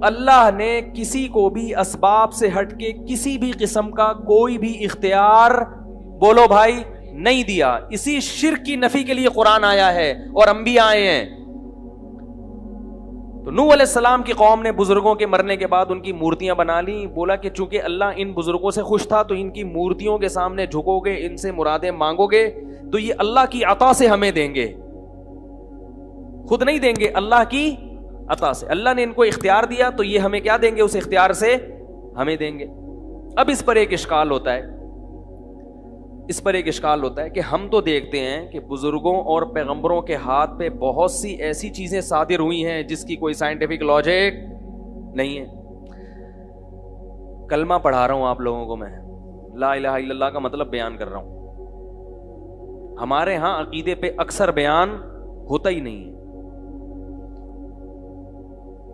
اللہ نے کسی کو بھی اسباب سے ہٹ کے کسی بھی قسم کا کوئی بھی اختیار بولو بھائی نہیں دیا. اسی شرک کی نفی کے لیے قرآن آیا ہے اور انبیاء آئے ہیں. تو نوح علیہ السلام کی قوم نے بزرگوں کے مرنے کے بعد ان کی مورتیاں بنا لی. بولا کہ چونکہ اللہ ان بزرگوں سے خوش تھا تو ان کی مورتیوں کے سامنے جھکو گے, ان سے مرادیں مانگو گے تو یہ اللہ کی عطا سے ہمیں دیں گے, خود نہیں دیں گے, اللہ کی عطا سے. اللہ نے ان کو اختیار دیا تو یہ ہمیں کیا دیں گے, اس اختیار سے ہمیں دیں گے. اب اس پر ایک اشکال ہوتا ہے, کہ ہم تو دیکھتے ہیں کہ بزرگوں اور پیغمبروں کے ہاتھ پہ بہت سی ایسی چیزیں صادر ہوئی ہیں جس کی کوئی سائنٹیفک لاجک نہیں ہے. کلمہ پڑھا رہا ہوں آپ لوگوں کو, میں لا الہ الا اللہ کا مطلب بیان کر رہا ہوں. ہمارے ہاں عقیدے پہ اکثر بیان ہوتا ہی نہیں ہے.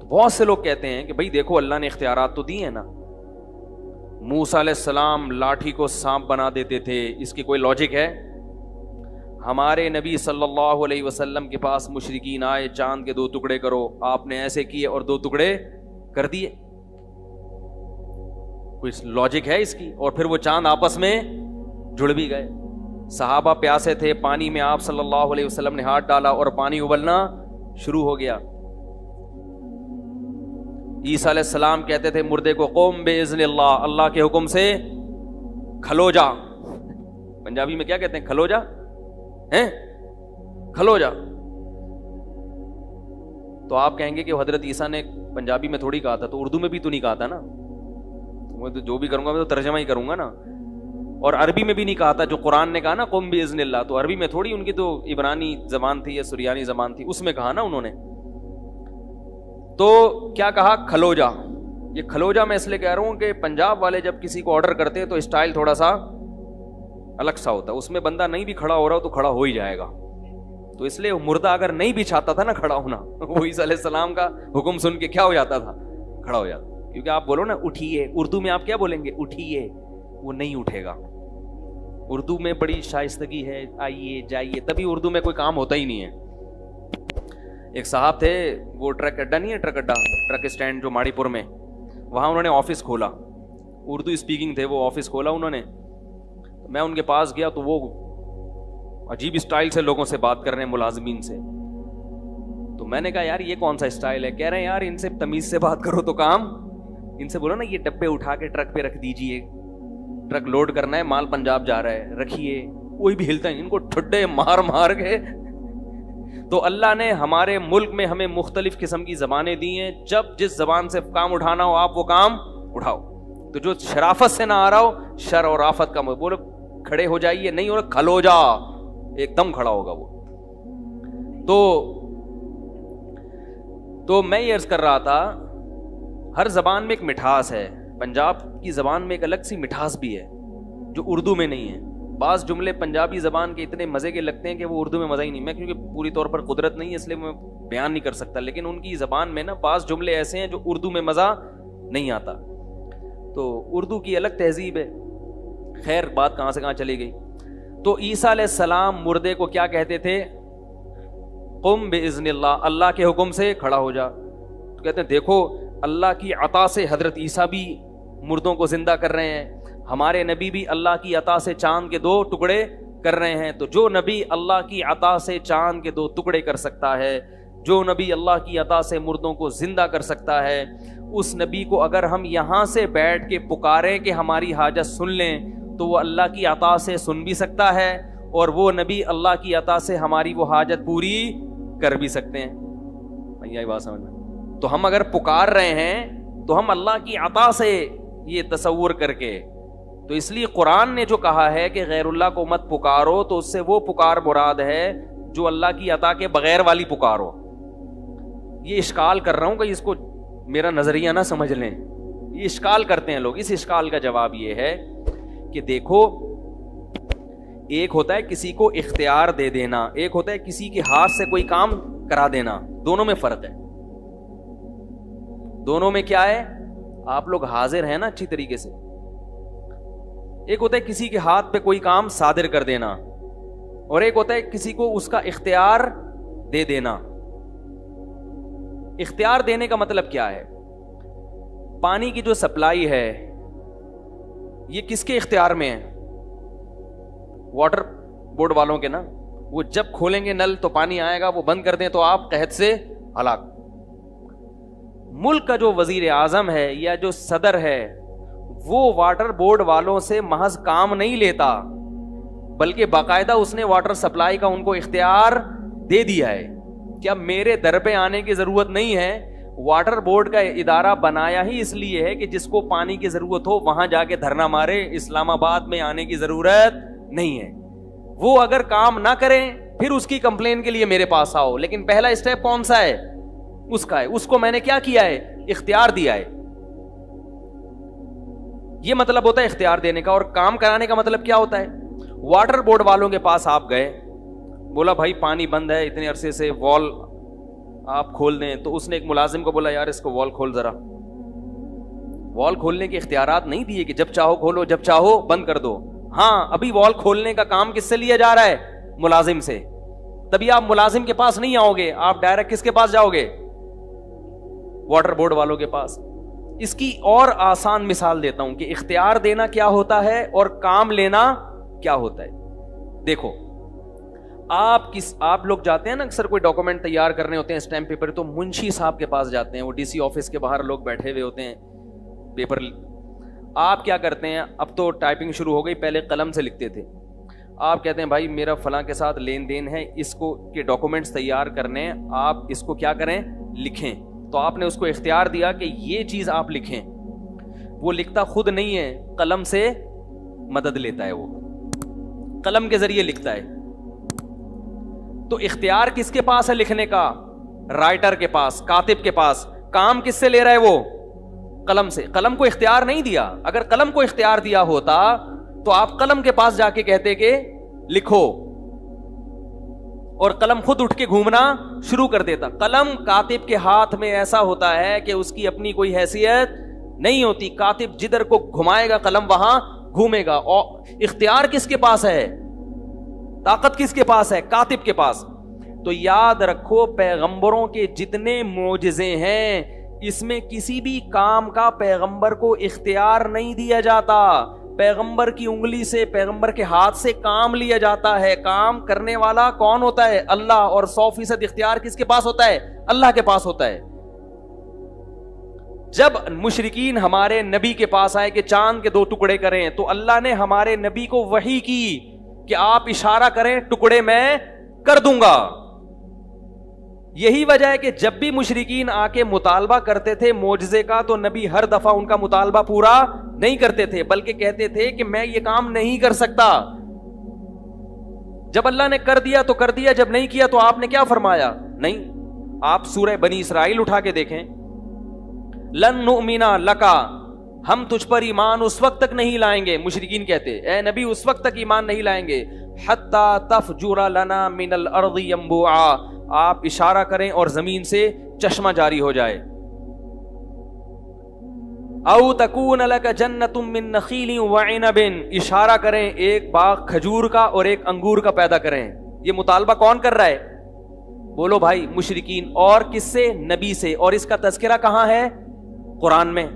تو بہت سے لوگ کہتے ہیں کہ بھئی دیکھو اللہ نے اختیارات تو دیے ہیں نا, موسیٰ علیہ السلام لاٹھی کو سانپ بنا دیتے تھے, اس کی کوئی لاجک ہے؟ ہمارے نبی صلی اللہ علیہ وسلم کے پاس مشرکین آئے, چاند کے 2 ٹکڑے کرو, آپ نے ایسے کیے اور 2 ٹکڑے کر دیے. کوئی لاجک ہے اس کی؟ اور پھر وہ چاند آپس میں جڑ بھی گئے. صحابہ پیاسے تھے, پانی میں آپ صلی اللہ علیہ وسلم نے ہاتھ ڈالا اور پانی ابلنا شروع ہو گیا. عیسیٰ علیہ السلام کہتے تھے مردے کو قوم باذن اللہ, اللہ کے حکم سے کھلو جا. پنجابی میں کیا کہتے ہیں, کھلو جا, کھلو جا. تو آپ کہیں گے کہ حضرت عیسیٰ نے پنجابی میں تھوڑی کہا تھا, تو اردو میں بھی تو نہیں کہا تھا نا. میں تو جو بھی کروں گا میں تو ترجمہ ہی کروں گا نا. اور عربی میں بھی نہیں کہا تھا, جو قرآن نے کہا نا قم باذن اللہ, تو عربی میں تھوڑی, ان کی تو عبرانی زبان تھی یا سریانی زبان تھی, اس میں کہا نا انہوں نے. تو کیا کہا, کھلو جا. یہ کھلو جا میں اس لیے کہہ رہا ہوں کہ پنجاب والے جب کسی کو آرڈر کرتے ہیں تو اسٹائل تھوڑا سا الگ سا ہوتا ہے, اس میں بندہ نہیں بھی کھڑا ہو رہا ہو تو کھڑا ہو ہی جائے گا. تو اس لیے مردہ اگر نہیں بھی چاہتا تھا نا کھڑا ہونا, وہ عیسیٰ علیہ السلام کا حکم سن کے کیا ہو جاتا تھا, کھڑا ہو جاتا. کیونکہ آپ بولو نا اٹھیے, اردو میں آپ کیا بولیں گے, اٹھیے, وہ نہیں اٹھے گا. اردو میں بڑی شائستگی ہے, آئیے جائیے, تبھی اردو میں کوئی کام ہوتا ہی نہیں ہے. ایک صاحب تھے, وہ ٹرک اڈا نہیں ہے, ٹرک اسٹینڈ جو ماڑی پور میں, وہاں انہوں نے آفس کھولا. اردو اسپیکنگ تھے, وہ آفس کھولا انہوں نے. میں ان کے پاس گیا تو وہ عجیب اسٹائل سے لوگوں سے بات کر رہے ہیں, ملازمین سے. تو میں نے کہا یار یہ کون سا اسٹائل ہے؟ کہہ رہے ہیں یار ان سے تمیز سے بات کرو تو کام, ان سے بولو نا یہ ڈبے اٹھا کے ٹرک پہ رکھ دیجئے, ٹرک لوڈ کرنا ہے, مال پنجاب جا رہا ہے, رکھیے. کوئی بھی ہلتا ہے, ان کو ٹھڈے مار مار کے. تو اللہ نے ہمارے ملک میں ہمیں مختلف قسم کی زبانیں دی ہیں, جب جس زبان سے کام اٹھانا ہو آپ وہ کام اٹھاؤ. تو جو شرافت سے نہ آ رہا ہو, شر اور آفت کا بولو کھڑے ہو جائیے, نہیں ہو رہا کھلو جا, ایک دم کھڑا ہوگا وہ. تو میں یہ عرض کر رہا تھا, ہر زبان میں ایک مٹھاس ہے. پنجاب کی زبان میں ایک الگ سی مٹھاس بھی ہے جو اردو میں نہیں ہے. بعض جملے پنجابی زبان کے اتنے مزے کے لگتے ہیں کہ وہ اردو میں مزہ ہی نہیں. میں کیونکہ پوری طور پر قدرت نہیں ہے اس لیے میں بیان نہیں کر سکتا, لیکن ان کی زبان میں نا بعض جملے ایسے ہیں جو اردو میں مزہ نہیں آتا. تو اردو کی الگ تہذیب ہے. خیر بات کہاں سے کہاں چلی گئی. تو عیسیٰ علیہ السلام مردے کو کیا کہتے تھے, قم باذن اللہ, اللہ کے حکم سے کھڑا ہو جا. تو کہتے ہیں دیکھو اللہ کی عطا سے حضرت عیسیٰ بھی مردوں کو زندہ کر رہے ہیں, ہمارے نبی بھی اللہ کی عطا سے چاند کے 2 ٹکڑے کر رہے ہیں. تو جو نبی اللہ کی عطا سے چاند کے 2 ٹکڑے کر سکتا ہے, جو نبی اللہ کی عطا سے مردوں کو زندہ کر سکتا ہے, اس نبی کو اگر ہم یہاں سے بیٹھ کے پکاریں کہ ہماری حاجت سن لیں تو وہ اللہ کی عطا سے سن بھی سکتا ہے, اور وہ نبی اللہ کی عطا سے ہماری وہ حاجت پوری کر بھی سکتے ہیں. یہ بات سمجھ میں. تو ہم اگر پکار رہے ہیں تو ہم اللہ کی عطا سے یہ تصور کر کے, تو اس لیے قرآن نے جو کہا ہے کہ غیر اللہ کو مت پکارو, تو اس سے وہ پکار مراد ہے جو اللہ کی عطا کے بغیر والی پکارو. یہ اشکال کر رہا ہوں کہ اس کو میرا نظریہ نہ سمجھ لیں, یہ اشکال کرتے ہیں لوگ. اس اشکال کا جواب یہ ہے کہ دیکھو, ایک ہوتا ہے کسی کو اختیار دے دینا, ایک ہوتا ہے کسی کے ہاتھ سے کوئی کام کرا دینا. دونوں میں فرق ہے. دونوں میں کیا ہے, آپ لوگ حاضر ہیں نا اچھی طریقے سے. ایک ہوتا ہے کسی کے ہاتھ پہ کوئی کام صادر کر دینا, اور ایک ہوتا ہے کسی کو اس کا اختیار دے دینا. اختیار دینے کا مطلب کیا ہے, پانی کی جو سپلائی ہے یہ کس کے اختیار میں ہے؟ واٹر بورڈ والوں کے نا. وہ جب کھولیں گے نل تو پانی آئے گا, وہ بند کر دیں تو آپ قحط سے ہلاک. ملک کا جو وزیر اعظم ہے یا جو صدر ہے وہ واٹر بورڈ والوں سے محض کام نہیں لیتا, بلکہ باقاعدہ اس نے واٹر سپلائی کا ان کو اختیار دے دیا ہے. کیا میرے در پہ آنے کی ضرورت نہیں ہے؟ واٹر بورڈ کا ادارہ بنایا ہی اس لیے ہے کہ جس کو پانی کی ضرورت ہو وہاں جا کے دھرنا مارے, اسلام آباد میں آنے کی ضرورت نہیں ہے. وہ اگر کام نہ کریں پھر اس کی کمپلین کے لیے میرے پاس آؤ, لیکن پہلا اسٹیپ کون سا ہے؟ اس کا ہے. اس کو میں نے کیا کیا ہے؟ اختیار دیا ہے. یہ مطلب ہوتا ہے اختیار دینے کا. اور کام کرانے کا مطلب کیا ہوتا ہے؟ واٹر بورڈ والوں کے پاس آپ گئے, بولا بھائی پانی بند ہے اتنے عرصے سے, وال آپ کھول دیں. تو اس نے ایک ملازم کو بولا یار اس کو وال کھول ذرا. وال کھولنے کے اختیارات نہیں دیے کہ جب چاہو کھولو جب چاہو بند کر دو. ہاں ابھی وال کھولنے کا کام کس سے لیا جا رہا ہے؟ ملازم سے. تبھی آپ ملازم کے پاس نہیں آؤ گے, آپ ڈائریکٹ کس کے پاس جاؤ گے؟ واٹر بورڈ والوں کے پاس. اس کی اور آسان مثال دیتا ہوں کہ اختیار دینا کیا ہوتا ہے اور کام لینا کیا ہوتا ہے. دیکھو آپ لوگ جاتے ہیں نا اکثر کوئی ڈاکومنٹ تیار کرنے ہوتے ہیں اسٹیمپ پیپر, تو منشی صاحب کے پاس جاتے ہیں, وہ ڈی سی آفس کے باہر لوگ بیٹھے ہوئے ہوتے ہیں پیپر. آپ کیا کرتے ہیں؟ اب تو ٹائپنگ شروع ہو گئی, پہلے قلم سے لکھتے تھے. آپ کہتے ہیں بھائی میرا فلاں کے ساتھ لین دین ہے, اس کو کے ڈاکومنٹس تیار کرنے, آپ اس کو کیا کریں؟ لکھیں. تو آپ نے اس کو اختیار دیا کہ یہ چیز آپ لکھیں. وہ لکھتا خود نہیں ہے, قلم سے مدد لیتا ہے, وہ قلم کے ذریعے لکھتا ہے. تو اختیار کس کے پاس ہے لکھنے کا؟ رائٹر کے پاس, کاتب کے پاس. کام کس سے لے رہا ہے وہ؟ قلم سے. قلم کو اختیار نہیں دیا. اگر قلم کو اختیار دیا ہوتا تو آپ قلم کے پاس جا کے کہتے کہ لکھو, اور قلم خود اٹھ کے گھومنا شروع کر دیتا. قلم کاتب کے ہاتھ میں ایسا ہوتا ہے کہ اس کی اپنی کوئی حیثیت نہیں ہوتی. کاتب جدھر کو گھمائے گا قلم وہاں گھومے گا. اور اختیار کس کے پاس ہے؟ طاقت کس کے پاس ہے؟ کاتب کے پاس. تو یاد رکھو پیغمبروں کے جتنے معجزے ہیں اس میں کسی بھی کام کا پیغمبر کو اختیار نہیں دیا جاتا. پیغمبر کی انگلی سے, پیغمبر کے ہاتھ سے کام لیا جاتا ہے. کام کرنے والا کون ہوتا ہے؟ اللہ. اور 100% اختیار کس کے پاس ہوتا ہے؟ اللہ کے پاس ہوتا ہے. جب مشرکین ہمارے نبی کے پاس آئے کہ چاند کے 2 ٹکڑے کریں, تو اللہ نے ہمارے نبی کو وحی کی کہ آپ اشارہ کریں ٹکڑے میں کر دوں گا. یہی وجہ ہے کہ جب بھی مشرکین آ کے مطالبہ کرتے تھے معجزے کا, تو نبی ہر دفعہ ان کا مطالبہ پورا نہیں کرتے تھے, بلکہ کہتے تھے کہ میں یہ کام نہیں کر سکتا. جب اللہ نے کر دیا تو کر دیا, جب نہیں کیا تو آپ نے کیا فرمایا؟ نہیں. آپ سورہ بنی اسرائیل اٹھا کے دیکھیں, لن نؤمن لکا, ہم تجھ پر ایمان اس وقت تک نہیں لائیں گے. مشرکین کہتے اے نبی اس وقت تک ایمان نہیں لائیں گے حتی تفجر لنا من الارض ينبوعا, آپ اشارہ کریں اور زمین سے چشمہ جاری ہو جائے. او تکون لک جنت من نخیل وعنب, اشارہ کریں ایک باغ کھجور کا اور ایک انگور کا پیدا کریں. یہ مطالبہ کون کر رہا ہے؟ بولو بھائی مشرکین. اور کس سے؟ نبی سے. اور اس کا تذکرہ کہاں ہے؟ قرآن میں.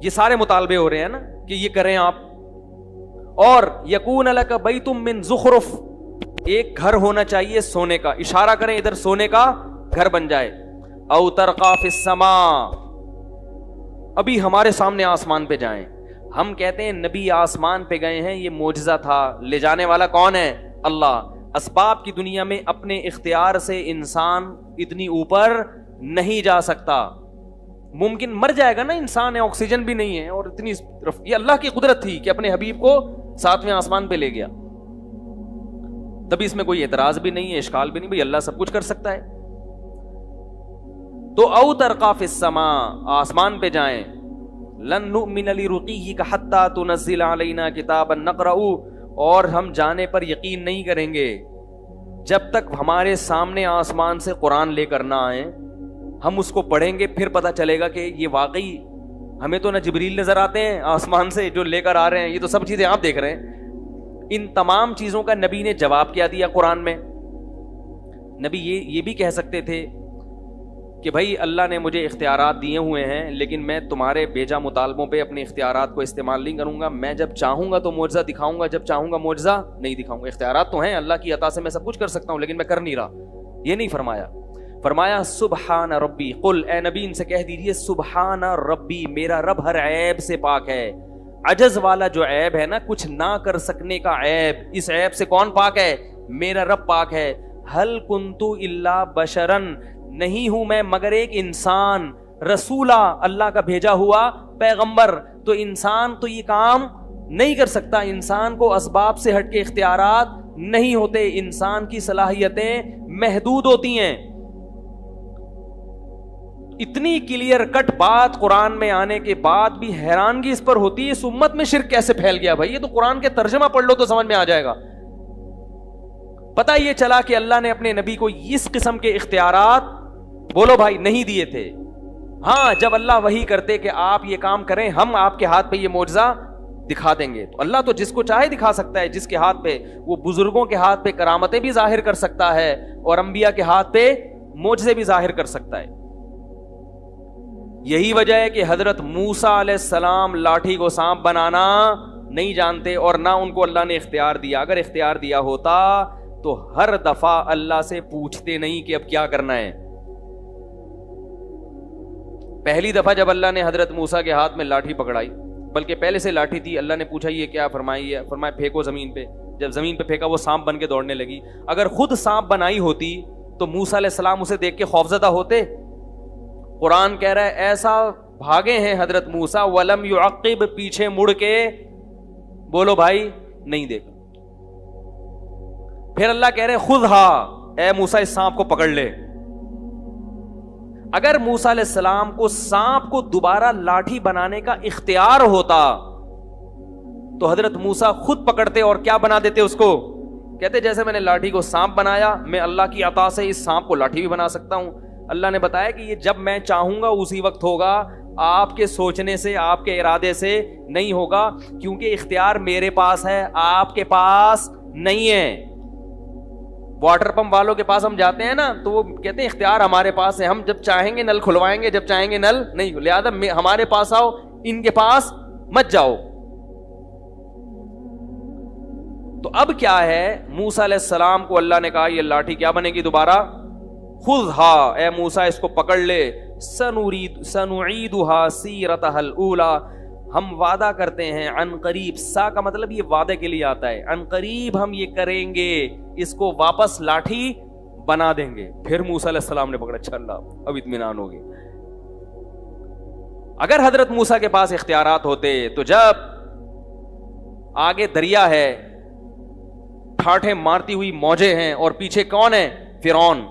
یہ سارے مطالبے ہو رہے ہیں نا کہ یہ کریں آپ. اور یکون لک بیت من زخرف, ایک گھر ہونا چاہیے سونے کا, اشارہ کریں ادھر سونے کا گھر بن جائے. او ترقا فی السماء, ابھی ہمارے سامنے آسمان پہ جائیں. ہم کہتے ہیں نبی آسمان پہ گئے ہیں, یہ معجزہ تھا, لے جانے والا کون ہے؟ اللہ. اسباب کی دنیا میں اپنے اختیار سے انسان اتنی اوپر نہیں جا سکتا. ممکن مر جائے گا نا انسان, ہے آکسیجن بھی نہیں ہے, اور اتنی یہ اللہ کی قدرت تھی کہ اپنے حبیب کو 7ویں آسمان پہ لے گیا. تبھی اس میں کوئی اعتراض بھی نہیں ہے, اشکال بھی نہیں, بھئی اللہ سب کچھ کر سکتا ہے. تو او ترقا فی السماء, آسمان پہ جائیں. لن نؤمن لرقیک حتی تنزل علینا کتابا نقرأ, اور ہم جانے پر یقین نہیں کریں گے جب تک ہمارے سامنے آسمان سے قرآن لے کر نہ آئیں. ہم اس کو پڑھیں گے پھر پتہ چلے گا کہ یہ واقعی, ہمیں تو نہ جبریل نظر آتے ہیں آسمان سے جو لے کر آ رہے ہیں, یہ تو سب چیزیں آپ دیکھ رہے ہیں. ان تمام چیزوں کا نبی نے جواب کیا دیا قرآن میں. نبی یہ بھی کہہ سکتے تھے کہ بھائی اللہ نے مجھے اختیارات دیے ہوئے ہیں لیکن میں تمہارے بیجا مطالبوں پہ اپنے اختیارات کو استعمال نہیں کروں گا. میں جب چاہوں گا تو معجزہ دکھاؤں گا, جب چاہوں گا معجزہ نہیں دکھاؤں گا. اختیارات تو ہیں اللہ کی عطا سے, میں سب کچھ کر سکتا ہوں لیکن میں کر نہیں رہا. یہ نہیں فرمایا. فرمایا سبحان ربی, قل اے نبی ان سے کہہ دیجیے سبحان ربی, میرا رب ہر عیب سے پاک ہے. عجز والا جو عیب ہے نا, کچھ نہ کر سکنے کا عیب, اس عیب سے کون پاک ہے؟ میرا رب پاک ہے. ہل کنتو الا بشرن, نہیں ہوں میں مگر ایک انسان, رسولہ, اللہ کا بھیجا ہوا پیغمبر. تو انسان تو یہ کام نہیں کر سکتا, انسان کو اسباب سے ہٹ کے اختیارات نہیں ہوتے, انسان کی صلاحیتیں محدود ہوتی ہیں. اتنی کلیئر کٹ بات قرآن میں آنے کے بعد بھی حیرانگی اس پر ہوتی ہے اس امت میں شرک کیسے پھیل گیا. بھائی یہ تو قرآن کے ترجمہ پڑھ لو تو سمجھ میں آ جائے گا. پتہ یہ چلا کہ اللہ نے اپنے نبی کو اس قسم کے اختیارات بولو بھائی نہیں دیے تھے. ہاں جب اللہ وحی کرتے کہ آپ یہ کام کریں, ہم آپ کے ہاتھ پہ یہ معجزہ دکھا دیں گے, تو اللہ تو جس کو چاہے دکھا سکتا ہے. جس کے ہاتھ پہ, وہ بزرگوں کے ہاتھ پہ کرامتیں بھی ظاہر کر سکتا ہے اور انبیاء کے ہاتھ پہ معجزے بھی ظاہر کر سکتا ہے. یہی وجہ ہے کہ حضرت موسیٰ علیہ السلام لاٹھی کو سانپ بنانا نہیں جانتے اور نہ ان کو اللہ نے اختیار دیا. اگر اختیار دیا ہوتا تو ہر دفعہ اللہ سے پوچھتے نہیں کہ اب کیا کرنا ہے. پہلی دفعہ جب اللہ نے حضرت موسیٰ کے ہاتھ میں لاٹھی پکڑائی, بلکہ پہلے سے لاٹھی تھی, اللہ نے پوچھا یہ کیا, فرمایا پھینکو زمین پہ. جب زمین پہ پھینکا وہ سانپ بن کے دوڑنے لگی. اگر خود سانپ بنائی ہوتی تو موسیٰ علیہ السلام اسے دیکھ کے خوفزدہ ہوتے. قرآن کہہ رہا ہے ایسا بھاگے ہیں حضرت موسیٰ, ولم یعقب, پیچھے مڑ کے بولو بھائی نہیں دیکھا. پھر اللہ کہہ رہے خذھا, اے موسیٰ اس سانپ کو پکڑ لے. اگر موسیٰ علیہ السلام کو سانپ کو دوبارہ لاٹھی بنانے کا اختیار ہوتا تو حضرت موسیٰ خود پکڑتے اور کیا بنا دیتے اس کو. کہتے جیسے میں نے لاٹھی کو سانپ بنایا, میں اللہ کی عطا سے اس سانپ کو لاٹھی بھی بنا سکتا ہوں. اللہ نے بتایا کہ یہ جب میں چاہوں گا اسی وقت ہوگا, آپ کے سوچنے سے, آپ کے ارادے سے نہیں ہوگا, کیونکہ اختیار میرے پاس ہے, آپ کے پاس نہیں ہے. واٹر پمپ والوں کے پاس ہم جاتے ہیں نا تو وہ کہتے ہیں اختیار ہمارے پاس ہے, ہم جب چاہیں گے نل کھلوائیں گے, جب چاہیں گے نل نہیں, لہذا ہمارے پاس آؤ, ان کے پاس مت جاؤ. تو اب کیا ہے, موسیٰ علیہ السلام کو اللہ نے کہا یہ لاٹھی کیا بنے گی دوبارہ, خذھا, اے موسیٰ اس کو پکڑ لے, سنعیدھا سیرتھا الاولی, ہم وعدہ کرتے ہیں عن قریب, سا کا مطلب یہ وعدے کے لیے آتا ہے, عن قریب ہم یہ کریں گے, اس کو واپس لاٹھی بنا دیں گے. پھر موسیٰ علیہ السلام نے پکڑا, اچھا اللہ اب اطمینان ہو گیا. اگر حضرت موسیٰ کے پاس اختیارات ہوتے تو جب آگے دریا ہے, ٹھاٹھے مارتی ہوئی موجیں ہیں اور پیچھے کون ہے, فرعون,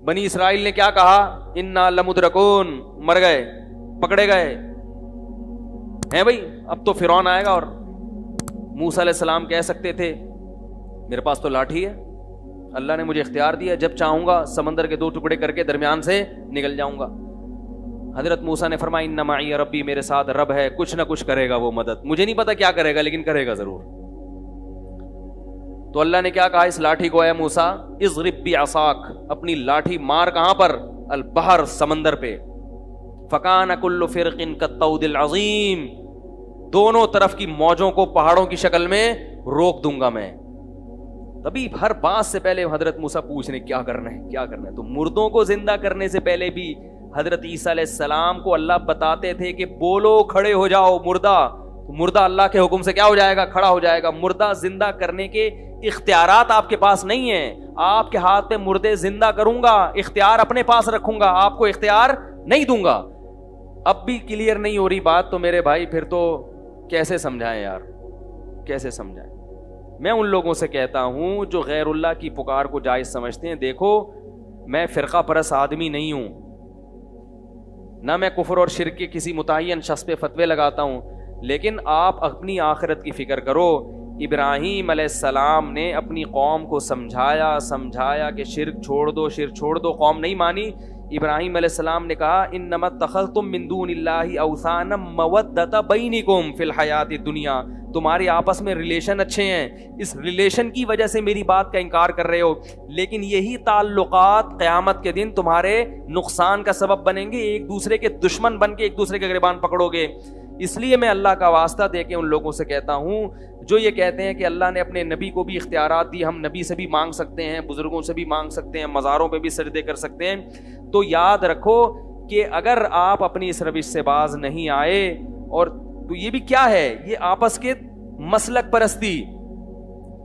بنی اسرائیل نے کیا کہا, انا لمدرکون, مر گئے, پکڑے گئے ہیں بھائی, اب تو فرعون آئے گا. اور موسیٰ علیہ السلام کہہ سکتے تھے میرے پاس تو لاٹھی ہے, اللہ نے مجھے اختیار دیا, جب چاہوں گا سمندر کے 2 ٹکڑے کر کے درمیان سے نکل جاؤں گا. حضرت موسیٰ نے فرمایا ان معی ربی, میرے ساتھ رب ہے, کچھ نہ کچھ کرے گا وہ مدد, مجھے نہیں پتا کیا کرے گا لیکن کرے گا ضرور. تو اللہ نے کیا کہا اس لاٹھی کو, اے موسیٰ اضرب بعصاک, اپنی لاٹھی مار کہاں پر, البحر, سمندر پہ. فکان کل فرق کالطود العظیم, دونوں طرف کی موجوں کو پہاڑوں کی شکل میں روک دوں گا میں. تبھی ہر بات سے پہلے حضرت موسیٰ پوچھ رہے کیا کرنا ہے, کیا کرنا ہے. تو مردوں کو زندہ کرنے سے پہلے بھی حضرت عیسیٰ علیہ السلام کو اللہ بتاتے تھے کہ بولو کھڑے ہو جاؤ, مردہ اللہ کے حکم سے کیا ہو جائے گا, کھڑا ہو جائے گا. مردہ زندہ کرنے کے اختیارات آپ کے پاس نہیں ہیں, آپ کے ہاتھ پہ مردے زندہ کروں گا, اختیار اپنے پاس رکھوں گا, آپ کو اختیار نہیں دوں گا. اب بھی کلیئر نہیں ہو رہی بات تو میرے بھائی پھر تو کیسے سمجھائیں یار, کیسے سمجھائیں. میں ان لوگوں سے کہتا ہوں جو غیر اللہ کی پکار کو جائز سمجھتے ہیں, دیکھو میں فرقہ پرست آدمی نہیں ہوں, نہ میں کفر اور شرک کے کسی متعین شخص پہ فتوے لگاتا ہوں, لیکن آپ اپنی آخرت کی فکر کرو. ابراہیم علیہ السلام نے اپنی قوم کو سمجھایا کہ شرک چھوڑ دو, قوم نہیں مانی. ابراہیم علیہ السلام نے کہا انما اتخذتم من دون اللہ اوثانا مودۃ بینکم فی الحیات الدنیا، تمہارے آپس میں ریلیشن اچھے ہیں، اس ریلیشن کی وجہ سے میری بات کا انکار کر رہے ہو، لیکن یہی تعلقات قیامت کے دن تمہارے نقصان کا سبب بنیں گے، ایک دوسرے کے دشمن بن کے ایک دوسرے کے گریبان پکڑو گے۔ اس لیے میں اللہ کا واسطہ دے کے ان لوگوں سے کہتا ہوں جو یہ کہتے ہیں کہ اللہ نے اپنے نبی کو بھی اختیارات دی، ہم نبی سے بھی مانگ سکتے ہیں، بزرگوں سے بھی مانگ سکتے ہیں، مزاروں پہ بھی سجدے کر سکتے ہیں، تو یاد رکھو کہ اگر آپ اپنی اس روش سے باز نہیں آئے، اور تو یہ بھی کیا ہے، یہ آپس کے مسلک پرستی،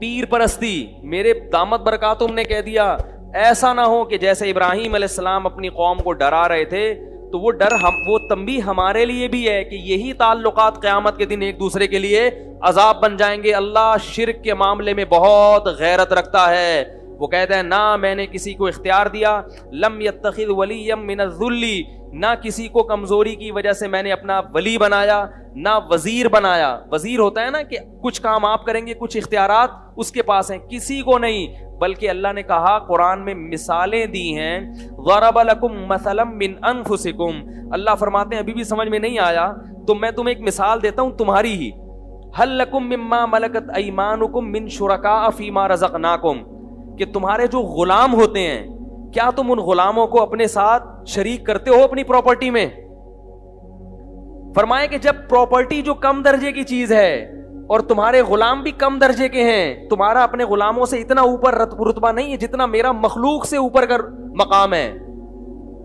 پیر پرستی، میرے دامت برکاتہم نے کہہ دیا ایسا نہ ہو کہ جیسے ابراہیم علیہ السلام اپنی قوم کو ڈرا رہے تھے، تو وہ ڈر وہ تنبیہ ہمارے لیے بھی ہے کہ یہی تعلقات قیامت کے دن ایک دوسرے کے لیے عذاب بن جائیں گے۔ اللہ شرک کے معاملے میں بہت غیرت رکھتا ہے، وہ کہتا ہے نہ میں نے کسی کو اختیار دیا، لم یتخذ ولیا من الذل، نہ کسی کو کمزوری کی وجہ سے میں نے اپنا ولی بنایا، نہ وزیر بنایا۔ وزیر ہوتا ہے نا کہ کچھ کام آپ کریں گے، کچھ اختیارات اس کے پاس ہیں، کسی کو نہیں، بلکہ اللہ نے کہا قرآن میں مثالیں دی ہیں، ضرب لکم مثلا من انفسکم، اللہ فرماتے ہیں ابھی بھی سمجھ میں نہیں آیا تو میں تمہیں ایک مثال دیتا ہوں تمہاری ہی، هل لکم مما ملکت ایمانکم من شرکاء فیما رزقناکم، کہ تمہارے جو غلام ہوتے ہیں کیا تم ان غلاموں کو اپنے ساتھ شریک کرتے ہو اپنی پراپرٹی میں؟ فرمایا کہ جب پراپرٹی جو کم درجے کی چیز ہے اور تمہارے غلام بھی کم درجے کے ہیں، تمہارا اپنے غلاموں سے اتنا اوپر رتبہ نہیں ہے جتنا میرا مخلوق سے اوپر کا مقام ہے،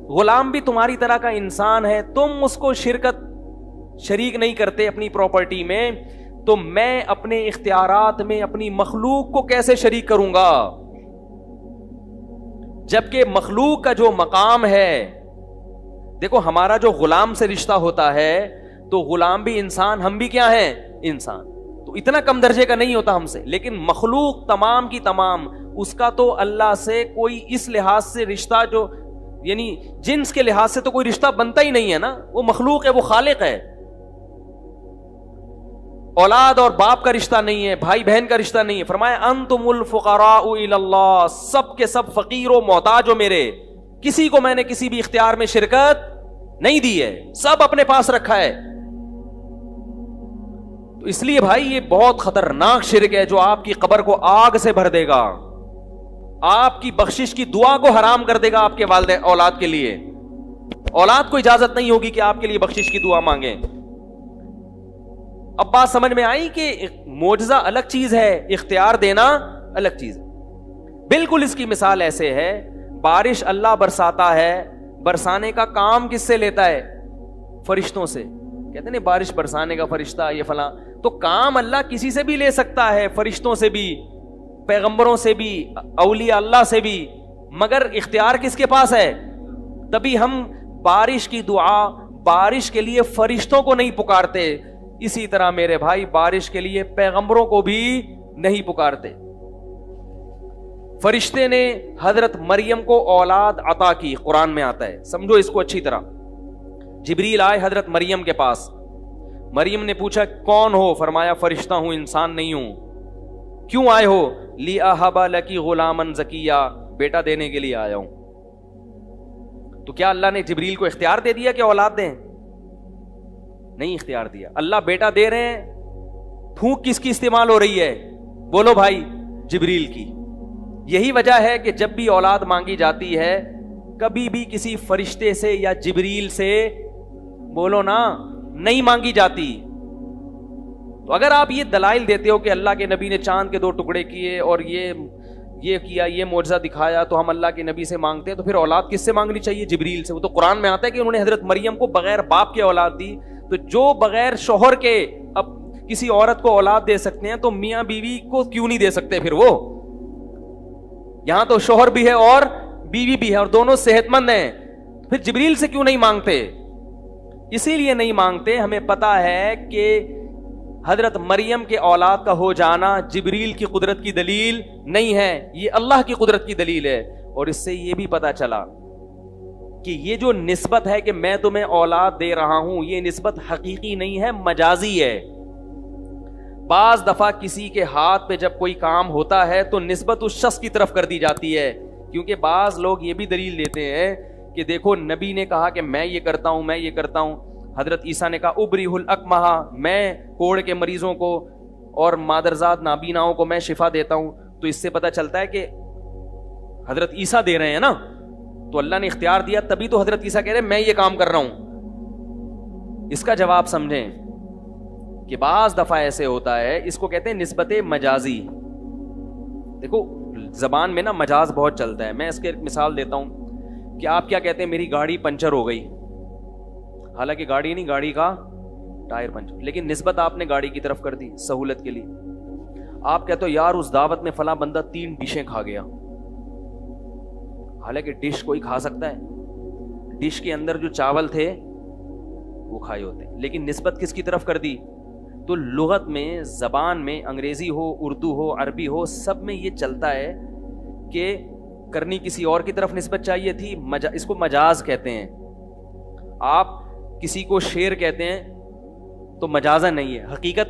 غلام بھی تمہاری طرح کا انسان ہے، تم اس کو شریک نہیں کرتے اپنی پراپرٹی میں، تو میں اپنے اختیارات میں اپنی مخلوق کو کیسے شریک کروں گا؟ جبکہ مخلوق کا جو مقام ہے، دیکھو ہمارا جو غلام سے رشتہ ہوتا ہے تو غلام بھی انسان، ہم بھی کیا ہیں؟ انسان، تو اتنا کم درجے کا نہیں ہوتا ہم سے، لیکن مخلوق تمام کی تمام اس کا تو اللہ سے کوئی اس لحاظ سے رشتہ، جو یعنی جنس کے لحاظ سے تو کوئی رشتہ بنتا ہی نہیں ہے نا، وہ مخلوق ہے، وہ خالق ہے، اولاد اور باپ کا رشتہ نہیں ہے، بھائی بہن کا رشتہ نہیں ہے۔ فرمایا انتم الفقراء الی اللہ، سب کے سب فقیر و محتاج ہو میرے، کسی کو میں نے کسی بھی اختیار میں شرکت نہیں دی ہے، سب اپنے پاس رکھا ہے۔ تو اس لیے بھائی یہ بہت خطرناک شرک ہے جو آپ کی قبر کو آگ سے بھر دے گا، آپ کی بخشش کی دعا کو حرام کر دے گا آپ کے والدین اولاد کے لیے، اولاد کو اجازت نہیں ہوگی کہ آپ کے لیے بخشش کی دعا مانگیں۔ اب بات سمجھ میں آئی کہ معجزہ الگ چیز ہے، اختیار دینا الگ چیز ہے۔ بالکل اس کی مثال ایسے ہے، بارش اللہ برساتا ہے، برسانے کا کام کس سے لیتا ہے؟ فرشتوں سے، کہتے ہیں بارش برسانے کا فرشتہ یہ فلاں، تو کام اللہ کسی سے بھی لے سکتا ہے، فرشتوں سے بھی، پیغمبروں سے بھی، اولیاء اللہ سے بھی، مگر اختیار کس کے پاس ہے؟ تبھی ہم بارش کی دعا، بارش کے لیے فرشتوں کو نہیں پکارتے، اسی طرح میرے بھائی بارش کے لیے پیغمبروں کو بھی نہیں پکارتے۔ فرشتے نے حضرت مریم کو اولاد عطا کی، قرآن میں آتا ہے، سمجھو اس کو اچھی طرح۔ جبریل آئے حضرت مریم کے پاس، مریم نے پوچھا کون ہو؟ فرمایا فرشتہ ہوں، انسان نہیں ہوں۔ کیوں آئے ہو؟ لِأَهَبَ لَكِ غُلَامًا زَكِيًّا، بیٹا دینے کے لیے آیا ہوں۔ تو کیا اللہ نے جبریل کو اختیار دے دیا کہ اولاد دیں؟ نہیں اختیار دیا۔ اللہ بیٹا دے رہے ہیں، پھونک کس کی استعمال ہو رہی ہے؟ بولو بھائی، جبریل کی۔ یہی وجہ ہے کہ جب بھی اولاد مانگی جاتی ہے کبھی بھی کسی فرشتے سے یا جبریل سے، بولو نا، نہیں مانگی جاتی۔ تو اگر آپ یہ دلائل دیتے ہو کہ اللہ کے نبی نے چاند کے 2 ٹکڑے کیے اور یہ کیا، یہ معجزہ دکھایا تو ہم اللہ کے نبی سے مانگتے ہیں، تو پھر اولاد کس سے مانگنی چاہیے؟ جبریل سے۔ وہ تو قرآن میں آتا ہے کہ انہوں نے حضرت مریم کو بغیر باپ کے اولاد دی، تو جو بغیر شوہر کے اب کسی عورت کو اولاد دے سکتے ہیں تو میاں بیوی کو کیوں نہیں دے سکتے پھر؟ وہ یہاں تو شوہر بھی ہے اور بیوی بھی ہے اور دونوں صحت مند ہیں، پھر جبریل سے کیوں نہیں مانگتے؟ اسی لیے نہیں مانگتے، ہمیں پتا ہے کہ حضرت مریم کے اولاد کا ہو جانا جبریل کی قدرت کی دلیل نہیں ہے، یہ اللہ کی قدرت کی دلیل ہے۔ اور اس سے یہ بھی پتا چلا کہ یہ جو نسبت ہے کہ میں تمہیں اولاد دے رہا ہوں، یہ نسبت حقیقی نہیں ہے، مجازی ہے۔ بعض دفعہ کسی کے ہاتھ پہ جب کوئی کام ہوتا ہے تو نسبت اس شخص کی طرف کر دی جاتی ہے، کیونکہ بعض لوگ یہ بھی دلیل دیتے ہیں کہ دیکھو نبی نے کہا کہ میں یہ کرتا ہوں، میں یہ کرتا ہوں. حضرت عیسیٰ نے کہا ابریح الاکمہ، میں کوڑ کے مریضوں کو اور مادرزاد نابیناؤں کو میں شفا دیتا ہوں. تو اس سے پتہ چلتا ہے کہ حضرت عیسیٰ دے رہے ہیں نا، تو اللہ نے اختیار دیا، تبھی تو حضرت عیسیٰ کہہ رہے ہیں میں یہ کام کر رہا ہوں. اس کا جواب سمجھیں کہ بعض دفعہ ایسے ہوتا ہے، اس کو کہتے ہیں نسبت مجازی. دیکھو زبان میں نا مجاز بہت چلتا ہے. میں اس کی ایک مثال دیتا ہوں کہ آپ کیا کہتے ہیں میری گاڑی پنچر ہو گئی، حالانکہ گاڑی نہیں، گاڑی کا ٹائر پنچر، لیکن نسبت آپ نے گاڑی کی طرف کر دی سہولت کے لیے. آپ کہتے ہو یار اس دعوت میں فلاں بندہ 3 ڈشیں کھا گیا، حالانکہ ڈش کوئی کھا سکتا ہے، ڈش کے اندر جو چاول تھے وہ کھائے ہوتے ہیں، لیکن نسبت کس کی طرف کر دی؟ تو لغت میں، زبان میں، انگریزی ہو، اردو ہو، عربی ہو، سب میں یہ چلتا ہے کہ کرنی کسی اور کی طرف نسبت چاہیے تھی. اس کو مجاز کہتے ہیں. آپ کسی کو شیر کہتے ہیں تو مجازن نہیں ہے، حقیقت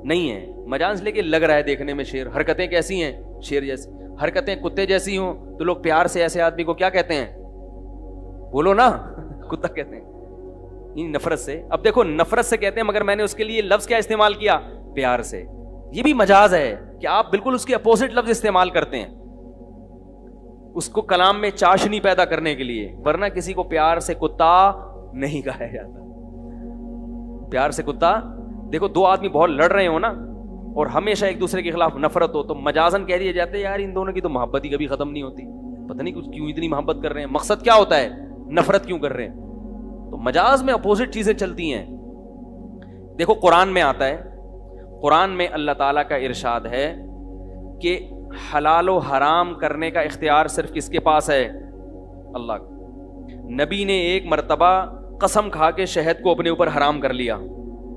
نہیں ہے، مجاز لے کے لگ رہا ہے دیکھنے میں شیر. حرکتیں کیسی ہیں؟ شیر جیسی. حرکتیں کتے جیسی ہوں تو لوگ پیار سے ایسے آدمی کو کیا کہتے ہیں؟ بولو نا، کتا کہتے ہیں. نفرت سے. اب دیکھو نفرت سے کہتے ہیں، مگر میں نے اس کے لیے لفظ کیا استعمال کیا؟ پیار سے. یہ بھی مجاز ہے کہ آپ بالکل اس کے اپوزٹ لفظ استعمال کرتے ہیں اس کو کلام میں چاشنی پیدا کرنے کے لیے، ورنہ کسی کو پیار سے کتا نہیں کہا جاتا. پیار سے کتا. دیکھو 2 آدمی بہت لڑ رہے ہو نا اور ہمیشہ ایک دوسرے کے خلاف نفرت ہو، تو مجازن کہہ دیے جاتے ہیں یار ان دونوں کی تو محبت ہی کبھی ختم نہیں ہوتی، پتہ نہیں کچھ کیوں اتنی محبت کر رہے ہیں، مقصد کیا ہوتا ہے، نفرت کیوں کر رہے ہیں. تو مجاز میں اپوزٹ چیزیں چلتی ہیں. دیکھو قرآن میں آتا ہے، قرآن میں اللہ تعالیٰ کا ارشاد ہے کہ حلال و حرام کرنے کا اختیار صرف کس کے پاس ہے؟ اللہ کا. نبی نے ایک مرتبہ قسم کھا کے شہد کو اپنے اوپر حرام کر لیا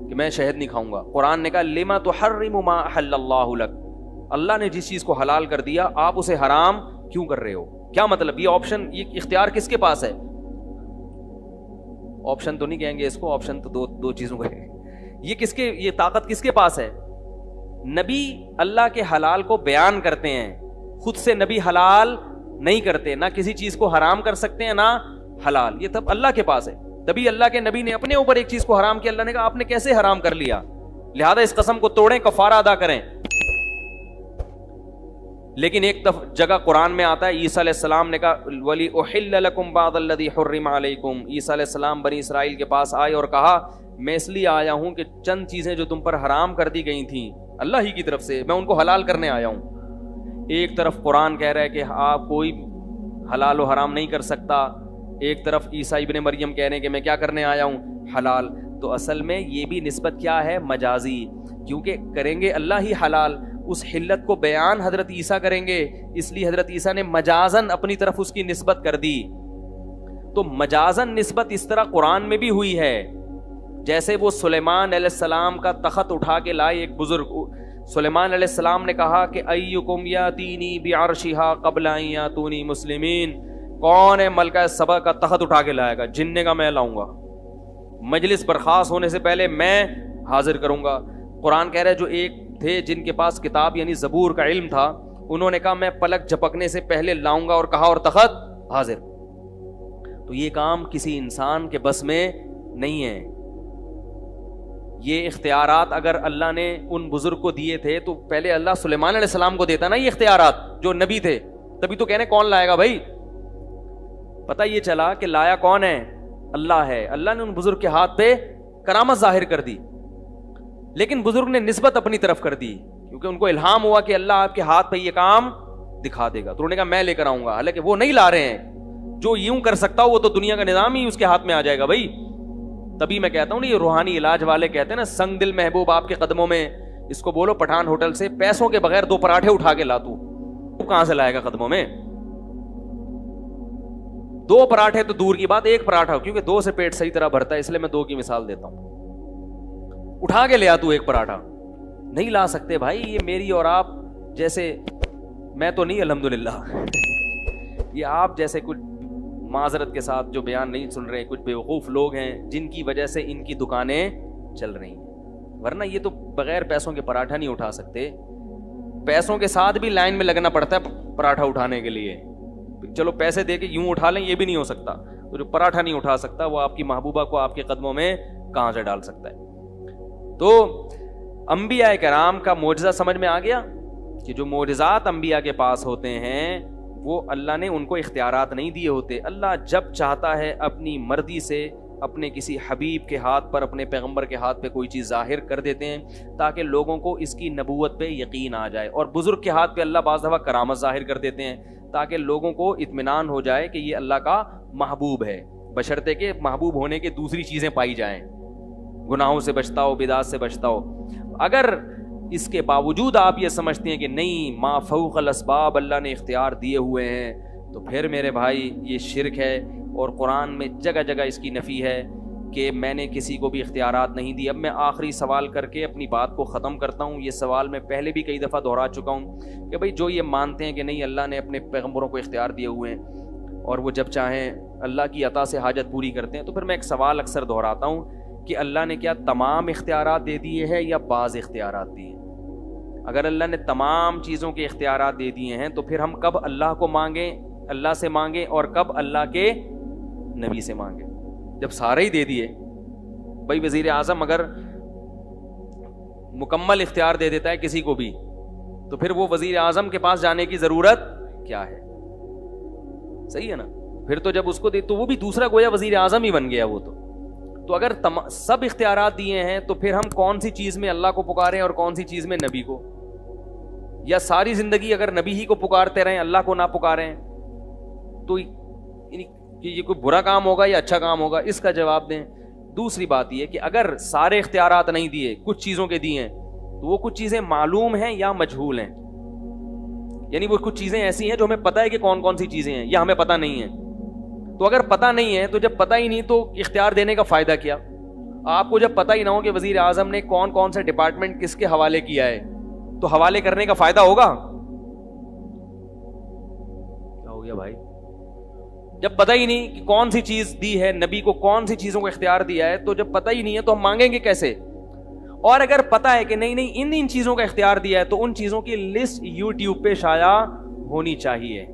کہ میں شہد نہیں کھاؤں گا. قرآن نے کہا لما تحرم ما احل اللہ لک، اللہ نے جس چیز کو حلال کر دیا آپ اسے حرام کیوں کر رہے ہو؟ کیا مطلب؟ یہ آپشن، یہ اختیار کس کے پاس ہے؟ آپشن تو نہیں کہیں گے اس کو، آپشن تو دو چیزوں کا ہے. یہ کس کے، یہ طاقت کس کے پاس ہے؟ نبی اللہ کے حلال کو بیان کرتے ہیں، خود سے نبی حلال نہیں کرتے، نہ کسی چیز کو حرام کر سکتے ہیں نہ حلال. یہ تب اللہ کے پاس ہے. تبھی اللہ کے نبی نے اپنے اوپر ایک چیز کو حرام کیا. اللہ نے کہا آپ نے کیسے حرام کر لیا، لہذا اس قسم کو توڑیں، کفارہ ادا کریں. لیکن ایک جگہ قرآن میں آتا ہے عیسیٰ علیہ السلام نے کہا وَلِأُحِلَّ لَكُمْ بَعْضَ الَّذِي حُرِّمَ عَلَيْكُمْ. عیسیٰ علیہ السلام بنی اسرائیل کے پاس آئے اور کہا میں اس لیے آیا ہوں کہ چند چیزیں جو تم پر حرام کر دی گئی تھیں اللہ ہی کی طرف سے، میں ان کو حلال کرنے آیا ہوں. ایک طرف قرآن کہہ رہا ہے کہ آپ کوئی حلال و حرام نہیں کر سکتا، ایک طرف عیسیٰ ابن مریم کہہ رہے ہیں کہ میں کیا کرنے آیا ہوں؟ حلال. تو اصل میں یہ بھی نسبت کیا ہے؟ مجازی. کیونکہ کریں گے اللہ ہی حلال، اس حلت کو بیان حضرت عیسیٰ کریں گے، اس لیے حضرت عیسیٰ نے مجازن اپنی طرف اس کی نسبت کر دی. تو مجازن نسبت اس طرح قرآن میں بھی ہوئی ہے. جیسے وہ سلیمان علیہ السلام کا تخت اٹھا کے لائے ایک بزرگ، سلیمان علیہ السلام نے کہا کہ ایکم یاتینی بعرشھا قبل ان یاتونی مسلمین، کون ہے ملکہ سبا کا تخت اٹھا کے لائے گا؟ جن کا میں لاؤں گا، مجلس برخاست ہونے سے پہلے میں حاضر کروں گا. قرآن کہہ رہا ہے جو ایک تھے جن کے پاس کتاب یعنی زبور کا علم تھا، انہوں نے کہا میں پلک جھپکنے سے پہلے لاؤں گا، اور کہا اور تخت حاضر. تو یہ کام کسی انسان کے بس میں نہیں ہے. یہ اختیارات اگر اللہ نے ان بزرگ کو دیے تھے تو پہلے اللہ سلیمان علیہ السلام کو دیتا نا یہ اختیارات جو نبی تھے. تبھی تو کہنے کون لائے گا بھائی. پتہ یہ چلا کہ لایا کون ہے؟ اللہ ہے. اللہ نے ان بزرگ کے ہاتھ پہ کرامت ظاہر کر دی، لیکن بزرگ نے نسبت اپنی طرف کر دی کیونکہ ان کو الہام ہوا کہ اللہ آپ کے ہاتھ پہ یہ کام دکھا دے گا. تو انہوں نے کہا میں لے کر آؤں گا، حالانکہ وہ نہیں لا رہے ہیں. جو یوں کر سکتا ہو وہ تو دنیا کا نظام ہی اس کے ہاتھ میں آ جائے گا بھائی. تبھی میں کہتا ہوں نا یہ روحانی علاج والے کہتے ہیں نا سنگ دل محبوب آپ کے قدموں میں، اس کو بولو پٹھان ہوٹل سے پیسوں کے بغیر 2 پراٹھے اٹھا کے لا. تو کہاں سے لائے گا قدموں میں؟ 2 پراٹھے تو دور کی بات، 1 پراٹھا، کیونکہ 2 سے پیٹ صحیح طرح بھرتا ہے، اس لیے میں 2 کی مثال دیتا ہوں. اٹھا کے لیا تو 1 پراٹھا نہیں لا سکتے بھائی. یہ میری اور آپ جیسے، میں تو نہیں الحمدللہ، یہ آپ جیسے کچھ معذرت کے ساتھ جو بیان نہیں سن رہے، کچھ بیوقوف لوگ ہیں جن کی وجہ سے ان کی دکانیں چل رہی ہیں. ورنہ یہ تو بغیر پیسوں کے پراٹھا نہیں اٹھا سکتے، پیسوں کے ساتھ بھی لائن میں لگنا پڑتا ہے پراٹھا اٹھانے کے لیے. چلو پیسے دے کے یوں اٹھا لیں یہ بھی نہیں ہو سکتا, تو جو پراٹھا نہیں اٹھا سکتا وہ آپ کی محبوبہ کو آپ کے قدموں میں کہاں سے ڈال سکتا ہے. تو انبیاء کرام کا معجزہ سمجھ میں آ گیا کہ جو معجزات انبیاء کے پاس ہوتے ہیں وہ اللہ نے ان کو اختیارات نہیں دیے ہوتے. اللہ جب چاہتا ہے اپنی مرضی سے اپنے کسی حبیب کے ہاتھ پر, اپنے پیغمبر کے ہاتھ پہ کوئی چیز ظاہر کر دیتے ہیں تاکہ لوگوں کو اس کی نبوت پہ یقین آ جائے. اور بزرگ کے ہاتھ پہ اللہ بعض دفعہ کرامت ظاہر کر دیتے ہیں تاکہ لوگوں کو اطمینان ہو جائے کہ یہ اللہ کا محبوب ہے, بشرطے کہ محبوب ہونے کے دوسری چیزیں پائی جائیں, گناہوں سے بچتا ہو, بدعات سے بچتا ہو. اگر اس کے باوجود آپ یہ سمجھتے ہیں کہ نہیں ما فوق الاسباب اللہ نے اختیار دیے ہوئے ہیں, تو پھر میرے بھائی یہ شرک ہے. اور قرآن میں جگہ جگہ اس کی نفی ہے کہ میں نے کسی کو بھی اختیارات نہیں دی. اب میں آخری سوال کر کے اپنی بات کو ختم کرتا ہوں. یہ سوال میں پہلے بھی کئی دفعہ دہرا چکا ہوں کہ بھائی جو یہ مانتے ہیں کہ نہیں اللہ نے اپنے پیغمبروں کو اختیار دیے ہوئے ہیں اور وہ جب چاہیں اللہ کی عطا سے حاجت پوری کرتے ہیں, تو پھر میں ایک سوال اکثر دہراتا ہوں کہ اللہ نے کیا تمام اختیارات دے دیے ہیں یا بعض اختیارات دیے ہیں؟ اگر اللہ نے تمام چیزوں کے اختیارات دے دیے ہیں تو پھر ہم کب اللہ کو مانگیں, اللہ سے مانگیں, اور کب اللہ کے نبی سے مانگیں؟ جب سارے ہی دے دیے. بھائی وزیر اعظم اگر مکمل اختیار دے دیتا ہے کسی کو بھی تو پھر وہ وزیر اعظم کے پاس جانے کی ضرورت کیا ہے؟ صحیح ہے نا. پھر تو جب اس کو دے تو وہ بھی دوسرا گویا وزیر اعظم ہی بن گیا وہ تو اگر سب اختیارات دیے ہیں تو پھر ہم کون سی چیز میں اللہ کو پکاریں اور کون سی چیز میں نبی کو؟ یا ساری زندگی اگر نبی ہی کو پکارتے رہیں اللہ کو نہ پکاریں تو کہ یہ کوئی برا کام ہوگا یا اچھا کام ہوگا؟ اس کا جواب دیں. دوسری بات یہ کہ اگر سارے اختیارات نہیں دیے, کچھ چیزوں کے دیے ہیں, تو وہ کچھ چیزیں معلوم ہیں یا مجہول ہیں؟ یعنی وہ کچھ چیزیں ایسی ہیں جو ہمیں پتہ ہے کہ کون کون سی چیزیں ہیں یا ہمیں پتہ نہیں ہے. تو اگر پتہ نہیں ہے تو جب پتہ ہی نہیں تو اختیار دینے کا فائدہ کیا؟ آپ کو جب پتہ ہی نہ ہو کہ وزیر اعظم نے کون کون سے ڈپارٹمنٹ کس کے حوالے کیا ہے تو حوالے کرنے کا فائدہ ہوگا؟ کیا ہو گیا بھائی؟ جب پتہ ہی نہیں کہ کون سی چیز دی ہے, نبی کو کون سی چیزوں کو اختیار دیا ہے, تو جب پتہ ہی نہیں ہے تو ہم مانگیں گے کیسے؟ اور اگر پتہ ہے کہ نہیں ان چیزوں کا اختیار دیا ہے تو ان چیزوں کی لسٹ یوٹیوب پہ شائع ہونی چاہیے,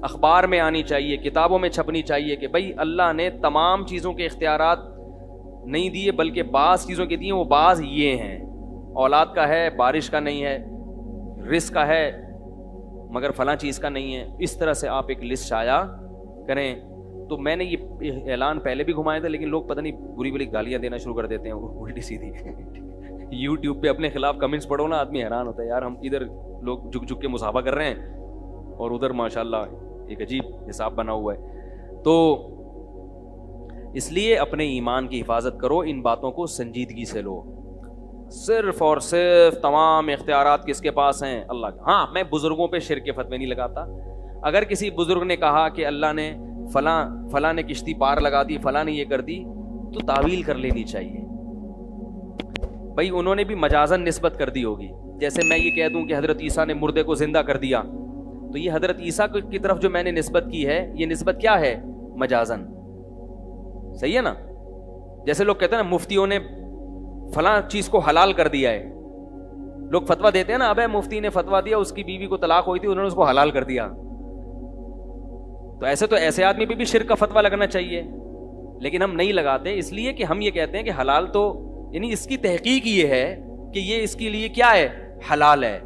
اخبار میں آنی چاہیے, کتابوں میں چھپنی چاہیے کہ بھائی اللہ نے تمام چیزوں کے اختیارات نہیں دیے بلکہ بعض چیزوں کے دیے, وہ بعض یہ ہیں, اولاد کا ہے بارش کا نہیں ہے, رزق کا ہے مگر فلاں چیز کا نہیں ہے. اس طرح سے آپ ایک لسٹ شائع کریں. تو میں نے یہ اعلان پہلے بھی گھمایا تھا لیکن لوگ پتہ نہیں بری بری گالیاں دینا شروع کر دیتے ہیں الٹی سیدھی. یوٹیوب پہ اپنے خلاف کمنٹس پڑھو نا, آدمی حیران ہوتا ہے یار, ہم ادھر لوگ جھک جھک کے مصافحہ کر رہے ہیں اور ادھر ماشاءاللہ ایک عجیب حساب بنا ہوا ہے. تو اس لیے اپنے ایمان کی حفاظت کرو, ان باتوں کو سنجیدگی سے لو. صرف اور صرف تمام اختیارات کس کے پاس ہیں؟ اللہ کا. ہاں میں بزرگوں پہ شرک کے فتوے نہیں لگاتا. اگر کسی بزرگ نے کہا کہ اللہ نے فلاں نے کشتی پار لگا دی, فلاں نے یہ کر دی, تو تعویل کر لینی چاہیے. بھائی انہوں نے بھی مجازن نسبت کر دی ہوگی. جیسے میں یہ کہہ دوں کہ حضرت عیسیٰ نے مردے کو زندہ کر دیا, تو یہ حضرت عیسیٰ کی طرف جو میں نے نسبت کی ہے یہ نسبت کیا ہے؟ مجازن. صحیح ہے نا. جیسے لوگ کہتے ہیں نا مفتیوں نے فلاں چیز کو حلال کر دیا ہے, لوگ فتویٰ دیتے ہیں نا, ابے مفتی نے فتویٰ دیا اس کی بیوی کو طلاق ہوئی تھی انہوں نے اس کو حلال کر دیا. تو ایسے آدمی پہ بھی شرک کا فتویٰ لگنا چاہیے, لیکن ہم نہیں لگاتے. اس لیے کہ ہم یہ کہتے ہیں کہ حلال تو یعنی اس کی تحقیق یہ ہے کہ یہ اس کے لیے کیا ہے؟ حلال ہے.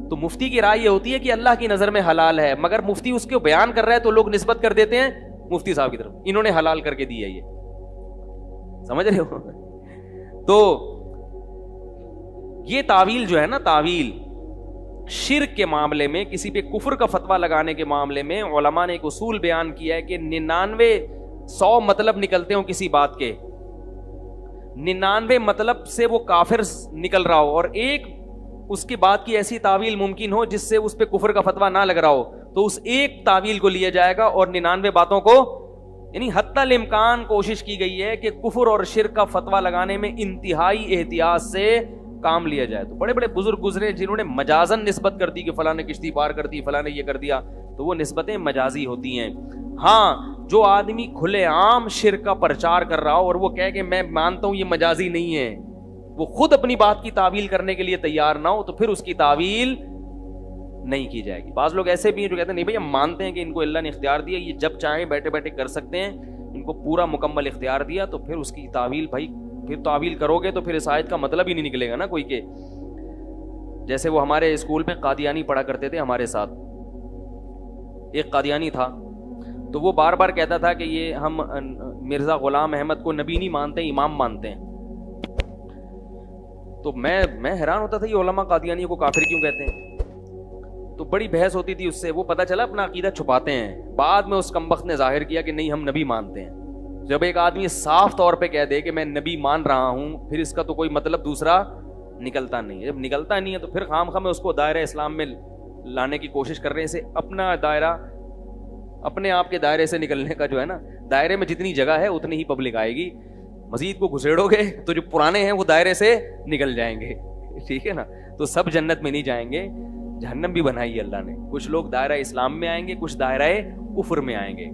تو مفتی کی رائے یہ ہوتی ہے کہ اللہ کی نظر میں حلال ہے, مگر مفتی اس کو بیان کر رہا ہے تو لوگ نسبت کر دیتے ہیں مفتی صاحب کی طرف, انہوں نے حلال کر کے دی ہے. یہ سمجھ رہے ہو؟ تو یہ تعویل جو ہے نا, تعویل شرک کے معاملے میں, کسی پہ کفر کا فتویٰ لگانے کے معاملے میں علماء نے ایک اصول بیان کیا ہے کہ 99 مطلب نکلتے ہوں کسی بات کے, 99 مطلب سے وہ کافر نکل رہا ہو, اور ایک اس کی بات کی ایسی تعویل ممکن ہو جس سے اس پہ کفر کا فتویٰ نہ لگ رہا ہو, تو اس ایک تعویل کو لیا جائے گا اور 99 باتوں کو, یعنی حتی الامکان کوشش کی گئی ہے کہ کفر اور شرک کا فتویٰ لگانے میں انتہائی احتیاط سے کام لیا جائے. تو بڑے بڑے بزرگ گزرے جنہوں نے مجازن نسبت کر دی کہ فلاں نے کشتی پار کر دی, فلاں نے یہ کر دیا, تو وہ نسبتیں مجازی ہوتی ہیں. ہاں جو آدمی کھلے عام شرک کا پرچار کر رہا ہو اور وہ کہے کہ میں مانتا ہوں یہ مجازی نہیں ہے, وہ خود اپنی بات کی تعویل کرنے کے لیے تیار نہ ہو, تو پھر اس کی تعویل نہیں کی جائے گی. بعض لوگ ایسے بھی ہیں جو کہتے ہیں نہیں بھائی ہم مانتے ہیں کہ ان کو اللہ نے اختیار دیا, یہ جب چاہیں بیٹھے بیٹھے کر سکتے ہیں, ان کو پورا مکمل اختیار دیا, تو پھر اس کی تعویل بھائی پھر تعویل کرو گے تو پھر اس آیت کا مطلب ہی نہیں نکلے گا نا کوئی. کہ جیسے وہ ہمارے اسکول میں قادیانی پڑھا کرتے تھے ہمارے ساتھ, ایک قادیانی تھا, تو وہ بار بار کہتا تھا کہ یہ ہم مرزا غلام احمد کو نبی نہیں مانتے, امام مانتے ہیں. تو میں حیران ہوتا تھا یہ علماء قادیانیوں کو کافر کیوں کہتے ہیں. تو بڑی بحث ہوتی تھی اس سے, وہ پتہ چلا اپنا عقیدہ چھپاتے ہیں. بعد میں اس کمبخت نے ظاہر کیا کہ نہیں ہم نبی مانتے ہیں. جب ایک آدمی صاف طور پہ کہہ دے کہ میں نبی مان رہا ہوں, پھر اس کا تو کوئی مطلب دوسرا نکلتا نہیں ہے. جب نکلتا نہیں ہے تو پھر خام خواہ میں اس کو دائرہ اسلام میں لانے کی کوشش کر رہے ہیں. اسے اپنا دائرہ, اپنے آپ کے دائرے سے نکلنے کا جو ہے نا, دائرے میں جتنی جگہ ہے اتنی ہی پبلک آئے گی. مزید کو گھسیڑو گے تو جو پرانے ہیں وہ دائرے سے نکل جائیں گے, ٹھیک ہے نا. تو سب جنت میں نہیں جائیں گے, جہنم بھی بنائی ہے اللہ نے. کچھ لوگ دائرہ اسلام میں آئیں گے, کچھ دائرہ کفر میں آئیں گے.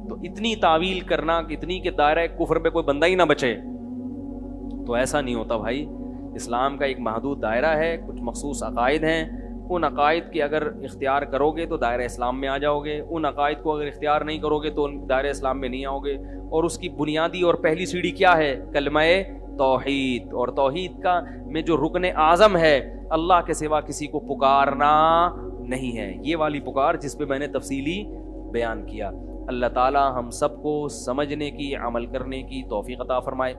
تو اتنی تعویل کرنا اتنی کہ دائرہ کفر میں کوئی بندہ ہی نہ بچے, تو ایسا نہیں ہوتا بھائی. اسلام کا ایک محدود دائرہ ہے, کچھ مخصوص عقائد ہیں, ان عقائد کے اگر اختیار کرو گے تو دائرہ اسلام میں آ جاؤ گے, ان عقائد کو اگر اختیار نہیں کرو گے تو دائرہ اسلام میں نہیں آؤ گے. اور اس کی بنیادی اور پہلی سیڑھی کیا ہے؟ کلمہ توحید. اور توحید کا میں جو رکن اعظم ہے, اللہ کے سوا کسی کو پکارنا نہیں ہے. یہ والی پکار جس پہ میں نے تفصیلی بیان کیا. اللہ تعالی ہم سب کو سمجھنے کی, عمل کرنے کی توفیق عطا فرمائے.